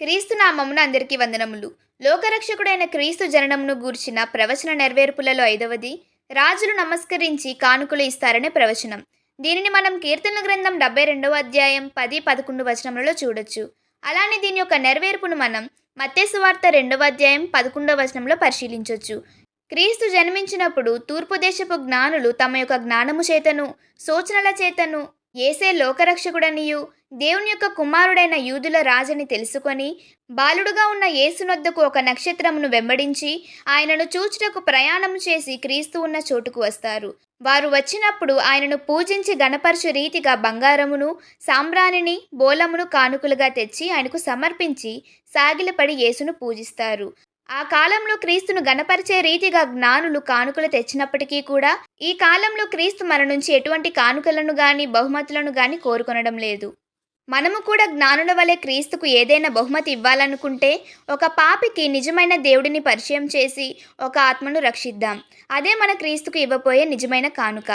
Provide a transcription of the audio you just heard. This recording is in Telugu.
క్రీస్తు నామమున అందరికీ వందనములు. లోకరక్షకుడైన క్రీస్తు జననమును గూర్చిన ప్రవచన నెరవేర్పులలో 5వది రాజులు నమస్కరించి కానుకలు ఇస్తారనే ప్రవచనం. దీనిని మనం కీర్తనల గ్రంథం 72వ అధ్యాయం 10, 11 వచనములలో చూడొచ్చు. అలానే దీని యొక్క నెరవేర్పును మనం మత్తయి సువార్త 2వ అధ్యాయం 11వ వచనంలో పరిశీలించొచ్చు. క్రీస్తు జన్మించినప్పుడు తూర్పు దేశపు జ్ఞానులు తమ యొక్క జ్ఞానము చేతను సూచనల చేతను యేసే లోకరక్షకుడనియు దేవుని యొక్క కుమారుడైన యూదుల రాజని తెలుసుకొని బాలుడుగా ఉన్న యేసునొద్దకు ఒక నక్షత్రమును వెంబడించి ఆయనను చూచుటకు ప్రయాణము చేసి క్రీస్తు ఉన్న చోటుకు వస్తారు. వారు వచ్చినప్పుడు ఆయనను పూజించి గణపరచు రీతిగా బంగారమును సాంబ్రాణిని బోలమును కానుకలుగా తెచ్చి ఆయనకు సమర్పించి సాగిలపడి యేసును పూజిస్తారు. ఆ కాలంలో క్రీస్తును గణపరిచే రీతిగా జ్ఞానులు కానుకలు తెచ్చినప్పటికీ కూడా ఈ కాలంలో క్రీస్తు మన నుంచి ఎటువంటి కానుకలను గాని బహుమతులను గాని కోరుకొనడం లేదు. మనము కూడా జ్ఞానుల వలె క్రీస్తుకు ఏదైనా బహుమతి ఇవ్వాలనుకుంటే ఒక పాపికి నిజమైన దేవుడిని పరిచయం చేసి ఒక ఆత్మను రక్షిద్దాం. అదే మన క్రీస్తుకు ఇవ్వబోయే నిజమైన కానుక.